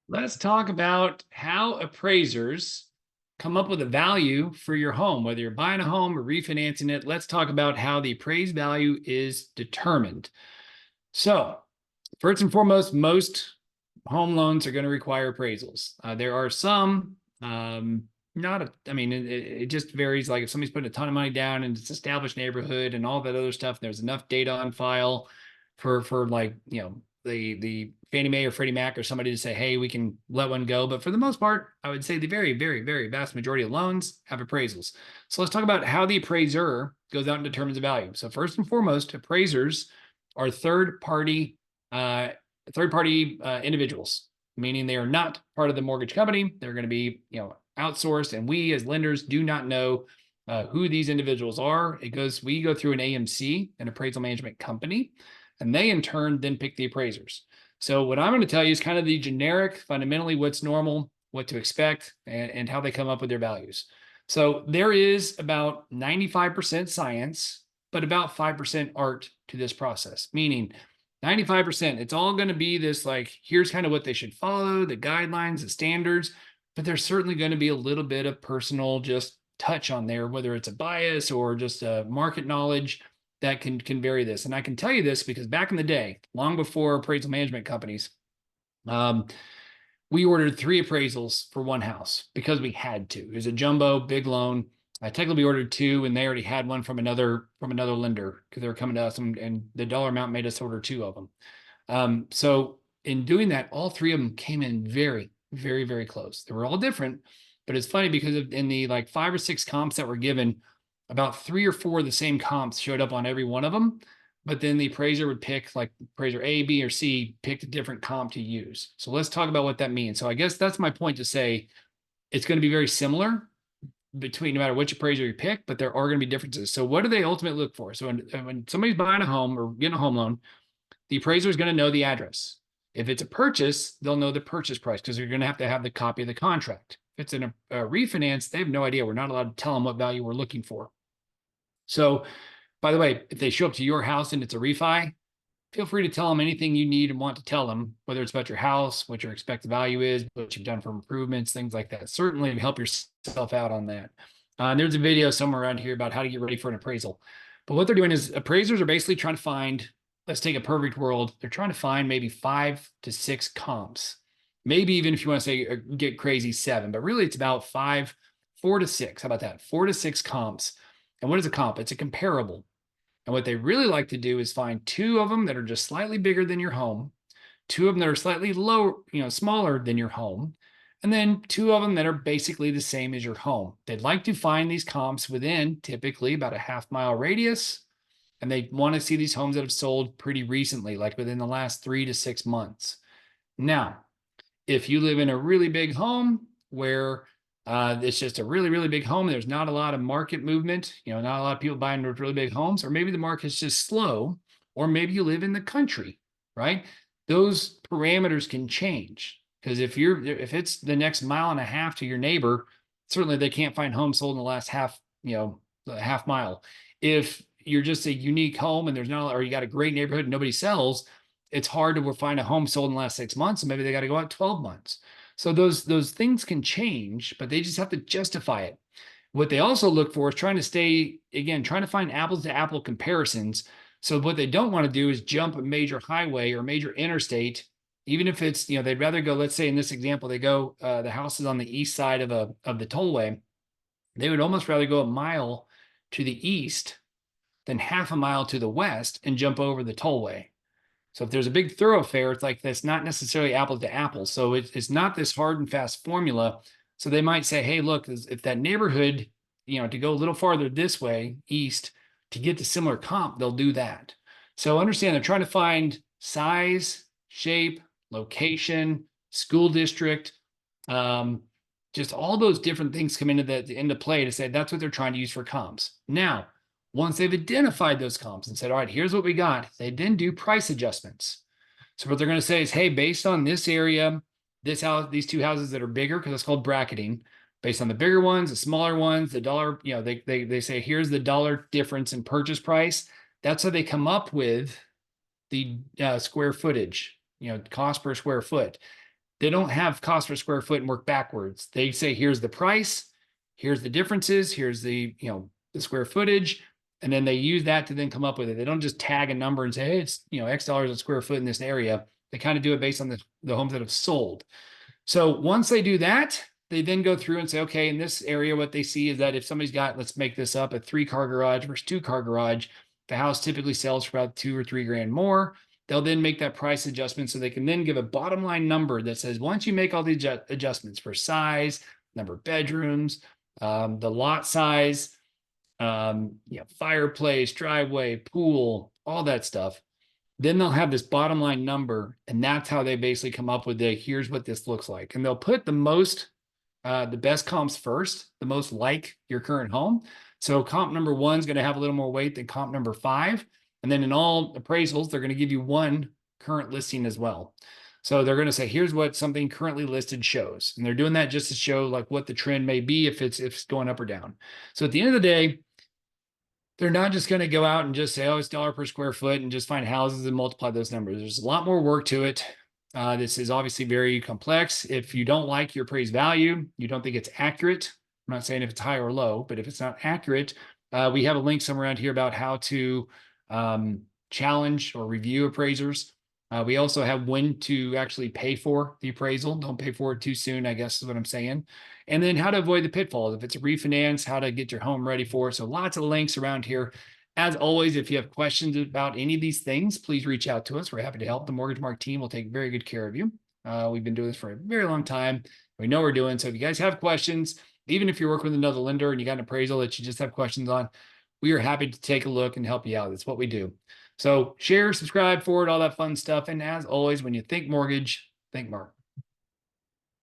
Let's talk about how appraisers come up with a value for your home, whether you're buying a home or refinancing it. Let's talk about how the appraised value is determined. So, first and foremost, most home loans are going to require appraisals. There are some, not a, I mean, it just varies. Like if somebody's putting a ton of money down and it's established neighborhood and all that other stuff, there's enough data on file for like, the Fannie Mae or Freddie Mac or somebody to say, hey, we can let one go. But for the most part, I would say the very, very, very vast majority of loans have appraisals. So let's talk about how the appraiser goes out and determines the value. So first and foremost, appraisers are third party individuals, meaning they are not part of the mortgage company. They're going to be, outsourced, and we as lenders do not know who these individuals are. We go through an AMC, an appraisal management company, and they in turn then pick the appraisers. So what I'm going to tell you is kind of the generic, fundamentally what's normal, what to expect, and how they come up with their values. So there is about 95% science, but about 5% art to this process, meaning 95%, it's all going to be this like, here's kind of what they should follow, the guidelines, the standards, but there's certainly going to be a little bit of personal just touch on there, whether it's a bias or just a market knowledge that can vary this. And I can tell you this because back in the day, long before appraisal management companies, we ordered 3 appraisals for one house because we had to. It was a jumbo big loan. I technically ordered 2, and they already had one from another lender because they were coming to us, and the dollar amount made us order 2 of them. So in doing that, all 3 of them came in very, very, very close. They were all different, but it's funny because in the like 5 or 6 comps that were given, about 3 or 4 of the same comps showed up on every one of them. But then the appraiser would pick, like appraiser A, B, or C, picked a different comp to use. So let's talk about what that means. So I guess that's my point to say it's going to be very similar between no matter which appraiser you pick, but there are going to be differences. So what do they ultimately look for? So when somebody's buying a home or getting a home loan, the appraiser is going to know the address. If it's a purchase, they'll know the purchase price because you're going to have the copy of the contract. If it's a refinance, they have no idea. We're not allowed to tell them what value we're looking for. So, by the way, if they show up to your house and it's a refi, feel free to tell them anything you need and want to tell them, whether it's about your house, what your expected value is, what you've done for improvements, things like that. Certainly help yourself out on that. There's a video somewhere around here about how to get ready for an appraisal. But what they're doing is appraisers are basically trying to find, let's take a perfect world. They're trying to find maybe 5 to 6 comps. Maybe even if you want to say get crazy 7, but really it's about 4 to 6. How about that? 4 to 6 comps. And what is a comp? It's a comparable. And what they really like to do is find 2 of them that are just slightly bigger than your home, 2 of them that are slightly lower, smaller than your home, and then 2 of them that are basically the same as your home. They'd like to find these comps within typically about a half-mile radius, and they want to see these homes that have sold pretty recently, like within the last 3 to 6 months. Now, if you live in a really big home where it's just a really, really big home, there's not a lot of market movement, not a lot of people buying really big homes, or maybe the market's just slow, or maybe you live in the country, right? Those parameters can change because if it's the next mile and a half to your neighbor, certainly they can't find homes sold in the last half mile. If you're just a unique home and there's not, or you got a great neighborhood and nobody sells, it's hard to find a home sold in the last 6 months, and maybe they got to go out 12 months. So those things can change, but they just have to justify it. What they also look for is trying to find apples to apple comparisons. So what they don't want to do is jump a major highway or major interstate, even if it's, they'd rather go, let's say in this example, they go, the house is on the east side of the tollway. They would almost rather go a mile to the east than half a mile to the west and jump over the tollway. So if there's a big thoroughfare, it's like that's not necessarily apples to apples. So it's not this hard and fast formula. So they might say, hey, look, if that neighborhood, to go a little farther this way, east, to get the similar comp, they'll do that. So understand they're trying to find size, shape, location, school district, just all those different things come into play to say that's what they're trying to use for comps. Now, once they've identified those comps and said, all right, here's what we got, they then do price adjustments. So what they're going to say is, hey, based on this area, this house, these 2 houses that are bigger, because it's called bracketing, based on the bigger ones, the smaller ones, the dollar, they say, here's the dollar difference in purchase price. That's how they come up with the square footage, cost per square foot. they don't have cost per square foot and work backwards. They say, here's the price, here's the differences, here's the, the square footage. And then they use that to then come up with it. They don't just tag a number and say, hey, it's, X dollars a square foot in this area. They kind of do it based on the homes that have sold. So once they do that, they then go through and say, okay, in this area, what they see is that if somebody's got, let's make this up, a 3-car garage versus 2-car garage, the house typically sells for about $2 or $3 grand more. They'll then make that price adjustment so they can then give a bottom line number that says, once you make all these adjustments for size, number of bedrooms, the lot size, fireplace, driveway, pool, all that stuff, then they'll have this bottom line number, and that's how they basically come up with here's what this looks like. And they'll put the best comps first, the most like your current home. So comp number 1 is going to have a little more weight than comp number 5. And then in all appraisals, they're going to give you one current listing as well. So they're going to say, here's what something currently listed shows. And they're doing that just to show like what the trend may be if it's going up or down. So at the end of the day, they're not just going to go out and just say, oh, it's $1 per square foot and just find houses and multiply those numbers. There's a lot more work to it. This is obviously very complex. If you don't like your appraised value, you don't think it's accurate, I'm not saying if it's high or low, but if it's not accurate, we have a link somewhere around here about how to challenge or review appraisers. We also have when to actually pay for the appraisal. Don't pay for it too soon, I guess is what I'm saying. And then how to avoid the pitfalls. If it's a refinance, how to get your home ready for it. So lots of links around here. As always, if you have questions about any of these things, please reach out to us. We're happy to help. The Mortgage Mark team will take very good care of you. We've been doing this for a very long time. We know what we're doing. So if you guys have questions, even if you're working with another lender and you got an appraisal that you just have questions on, we are happy to take a look and help you out. That's what we do. So share, subscribe, forward, all that fun stuff. And as always, when you think mortgage, think Mark.